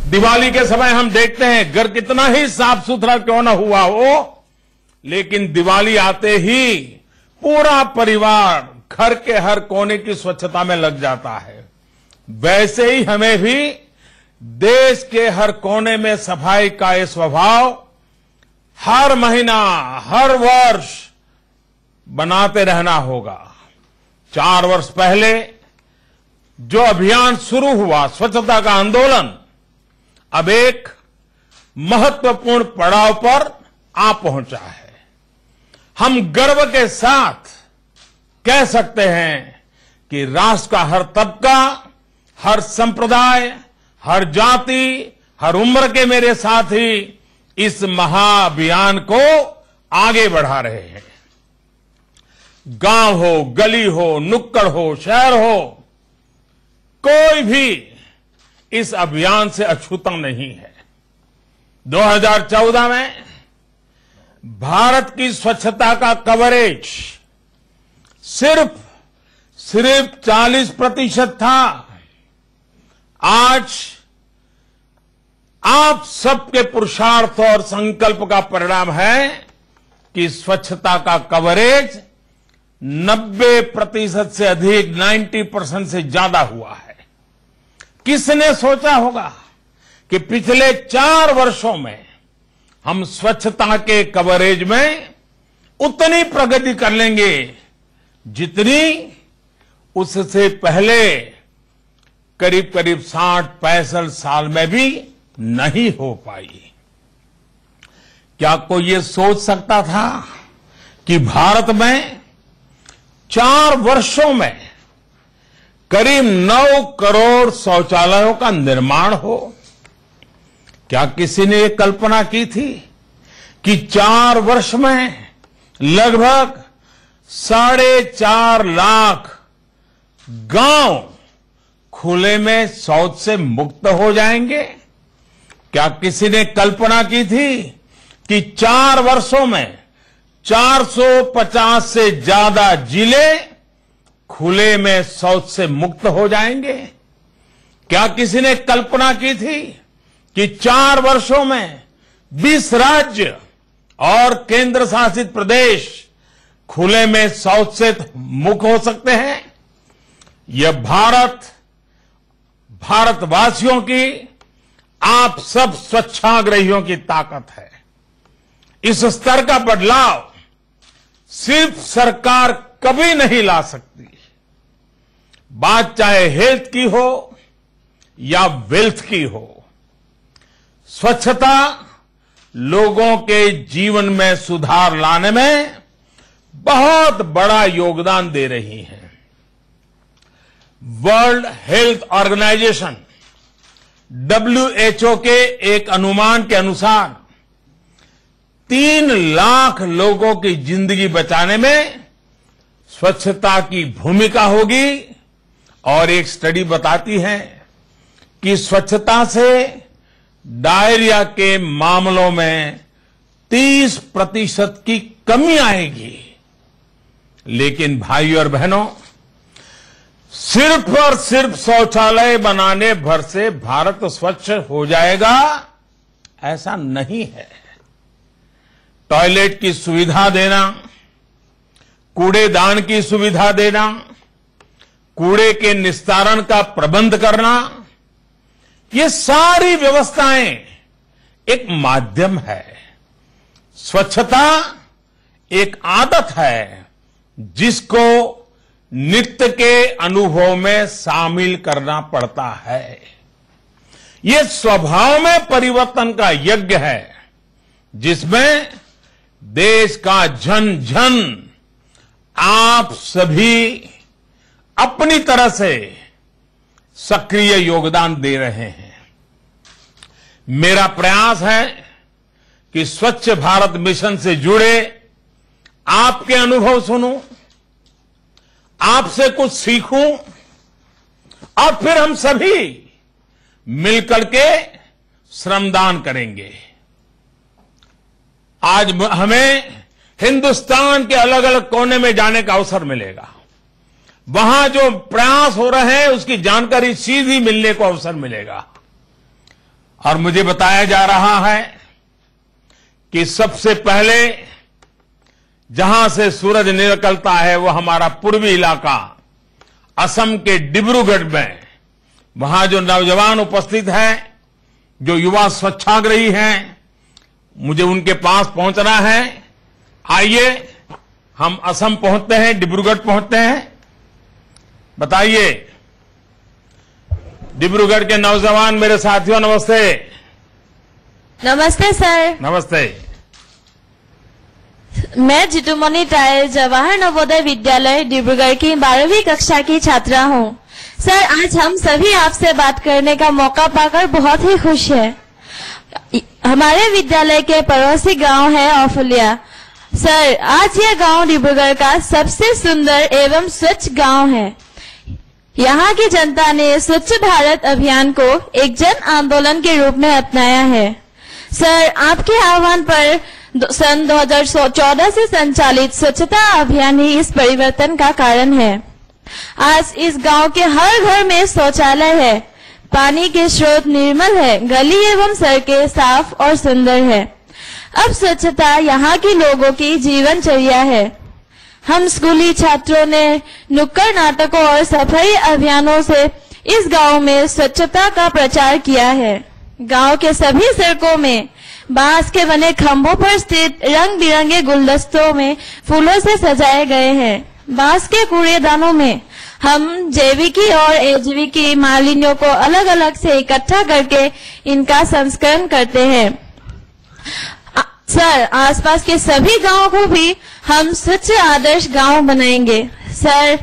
दिवाली के समय हम देखते हैं घर कितना ही साफ सुथरा क्यों न हुआ हो, लेकिन दिवाली आते ही पूरा परिवार घर के हर कोने की स्वच्छता में लग जाता है। वैसे ही हमें भी देश के हर कोने में सफाई का ये स्वभाव हर महीना, हर वर्ष बनाते रहना होगा। 4 वर्ष पहले जो अभियान शुरू हुआ, स्वच्छता का आंदोलन, अब एक महत्वपूर्ण पड़ाव पर आ पहुंचा है। हम गर्व के साथ कह सकते हैं कि राष्ट्र का हर तबका, हर संप्रदाय, हर जाति, हर उम्र के मेरे साथी इस महाअभियान को आगे बढ़ा रहे हैं। गांव हो, गली हो, नुक्कड़ हो, शहर हो, कोई भी इस अभियान से अछूता नहीं है। 2014 में भारत की स्वच्छता का कवरेज सिर्फ 40% था। आज आप सबके पुरुषार्थ और संकल्प का परिणाम है कि स्वच्छता का कवरेज 90% से अधिक, 90% से ज्यादा हुआ है। किसने सोचा होगा कि पिछले 4 वर्षों में हम स्वच्छता के कवरेज में उतनी प्रगति कर लेंगे जितनी उससे पहले करीब 60-65 साल में भी नहीं हो पाई। क्या कोई ये सोच सकता था कि भारत में 4 वर्षों में करीब 9 करोड़ शौचालयों का निर्माण हो? क्या किसी ने ये कल्पना की थी कि 4 वर्ष में लगभग 4.5 लाख गांव खुले में शौच से मुक्त हो जाएंगे? क्या किसी ने कल्पना की थी कि 4 वर्षों में 450 से ज्यादा जिले खुले में शौच से मुक्त हो जाएंगे? क्या किसी ने कल्पना की थी कि 4 वर्षों में 20 राज्य और केंद्र शासित प्रदेश खुले में शौच से मुक्त हो सकते हैं? यह भारतवासियों की, आप सब स्वच्छाग्रहियों की ताकत है। इस स्तर का बदलाव सिर्फ सरकार कभी नहीं ला सकती। बात चाहे हेल्थ की हो या वेल्थ की हो, स्वच्छता लोगों के जीवन में सुधार लाने में बहुत बड़ा योगदान दे रही है। वर्ल्ड हेल्थ ऑर्गेनाइजेशन WHO के एक अनुमान के अनुसार 3 लाख लोगों की जिंदगी बचाने में स्वच्छता की भूमिका होगी। और एक स्टडी बताती है कि स्वच्छता से डायरिया के मामलों में 30% की कमी आएगी। लेकिन भाई और बहनों, सिर्फ और सिर्फ शौचालय बनाने भर से भारत स्वच्छ हो जाएगा, ऐसा नहीं है। टॉयलेट की सुविधा देना, कूड़ेदान की सुविधा देना, कूड़े के निस्तारण का प्रबंध करना, ये सारी व्यवस्थाएं एक माध्यम है। स्वच्छता एक आदत है जिसको नित्य के अनुभव में शामिल करना पड़ता है। ये स्वभाव में परिवर्तन का यज्ञ है जिसमें देश का जन जन, आप सभी अपनी तरह से सक्रिय योगदान दे रहे हैं। मेरा प्रयास है कि स्वच्छ भारत मिशन से जुड़े आपके अनुभव सुनूं, आपसे कुछ सीखूं और फिर हम सभी मिलकर के श्रमदान करेंगे। आज हमें हिंदुस्तान के अलग अलग कोने में जाने का अवसर मिलेगा। वहां जो प्रयास हो रहे हैं उसकी जानकारी सीधी मिलने को अवसर मिलेगा। और मुझे बताया जा रहा है कि सबसे पहले जहां से सूरज निकलता है वो हमारा पूर्वी इलाका असम के डिब्रूगढ़ में, वहां जो नौजवान उपस्थित हैं, जो युवा स्वच्छाग्रही हैं, मुझे उनके पास पहुंचना है। आइए हम असम पहुंचते हैं, डिब्रूगढ़ पहुंचते हैं। बताइए डिब्रूगढ़ के नौजवान मेरे साथियों, नमस्ते। नमस्ते सर। नमस्ते। मैं जितुमणि टायल जवाहर नवोदय विद्यालय डिब्रूगढ़ की 12वीं कक्षा की छात्रा हूँ। सर, आज हम सभी आपसे बात करने का मौका पाकर बहुत ही खुश है। हमारे विद्यालय के पड़ोसी गांव है औफलिया। सर, आज यह गांव डिब्रूगढ़ का सबसे सुंदर एवं स्वच्छ गांव है। यहाँ की जनता ने स्वच्छ भारत अभियान को एक जन आंदोलन के रूप में अपनाया है। सर, आपके आह्वान पर सन 2014 से संचालित स्वच्छता अभियान ही इस परिवर्तन का कारण है। आज इस गांव के हर घर में शौचालय है, पानी के स्रोत निर्मल है, गली एवं सड़कें साफ और सुंदर है। अब स्वच्छता यहाँ के लोगों की जीवनचर्या है। हम स्कूली छात्रों ने नुक्कड़ नाटकों और सफाई अभियानों से इस गांव में स्वच्छता का प्रचार किया है। गांव के सभी सड़कों में बांस के बने खंभों पर स्थित रंग बिरंगे गुलदस्तों में फूलों से सजाए गए हैं। बांस के कूड़ेदानों में हम जैविकी और अजैविकी मालिन्यों को अलग अलग से इकट्ठा करके इनका संस्करण करते हैं। सर, आसपास के सभी गांवों को भी हम स्वच्छ आदर्श गांव बनाएंगे। सर,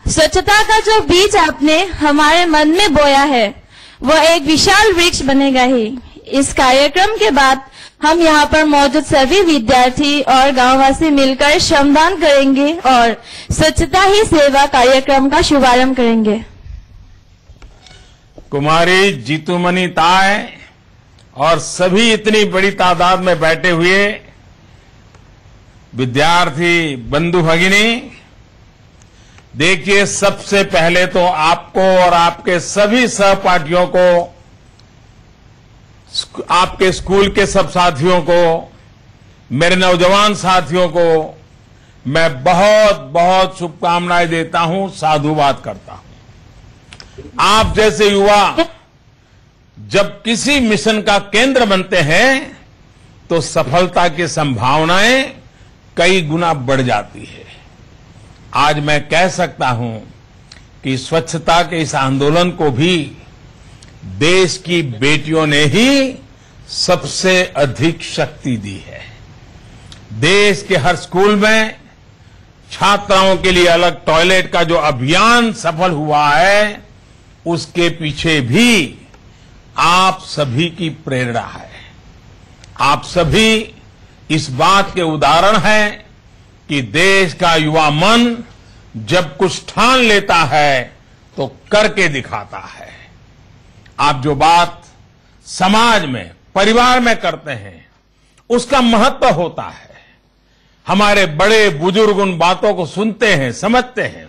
स्वच्छता का जो बीज आपने हमारे मन में बोया है वो एक विशाल वृक्ष बनेगा ही। इस कार्यक्रम के बाद हम यहाँ पर मौजूद सभी विद्यार्थी और गांववासी मिलकर श्रमदान करेंगे और स्वच्छता ही सेवा कार्यक्रम का शुभारंभ करेंगे। कुमारी जितुमणि ताय और सभी इतनी बड़ी तादाद में बैठे हुए विद्यार्थी बंधु भगिनी, देखिए, सबसे पहले तो आपको और आपके सभी सहपाठियों को, आपके स्कूल के सब साथियों को, मेरे नौजवान साथियों को मैं बहुत बहुत शुभकामनाएं देता हूं, साधुवाद करता हूं। आप जैसे युवा जब किसी मिशन का केंद्र बनते हैं तो सफलता की संभावनाएं कई गुना बढ़ जाती है। आज मैं कह सकता हूं कि स्वच्छता के इस आंदोलन को भी देश की बेटियों ने ही सबसे अधिक शक्ति दी है। देश के हर स्कूल में छात्राओं के लिए अलग टॉयलेट का जो अभियान सफल हुआ है, उसके पीछे भी आप सभी की प्रेरणा है। आप सभी इस बात के उदाहरण हैं कि देश का युवा मन जब कुछ ठान लेता है तो करके दिखाता है। आप जो बात समाज में, परिवार में करते हैं, उसका महत्व होता है। हमारे बड़े बुजुर्ग उन बातों को सुनते हैं, समझते हैं।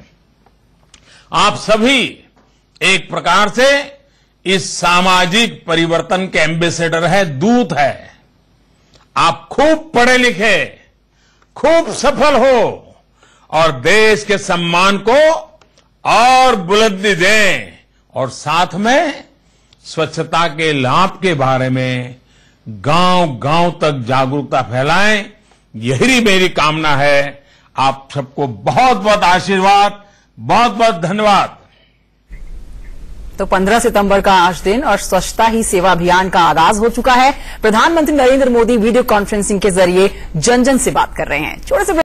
आप सभी एक प्रकार से इस सामाजिक परिवर्तन के एम्बेसडर है, दूत है। आप खूब पढ़े लिखे, खूब सफल हो और देश के सम्मान को और बुलंदी दें और साथ में स्वच्छता के लाभ के बारे में गांव गांव तक जागरूकता फैलाएं। यही मेरी कामना है। आप सबको बहुत बहुत आशीर्वाद, बहुत बहुत धन्यवाद। तो 15 सितंबर का आज दिन और स्वच्छता ही सेवा अभियान का आगाज हो चुका है। प्रधानमंत्री नरेंद्र मोदी वीडियो कॉन्फ्रेंसिंग के जरिए जन जन से बात कर रहे हैं। छोटे से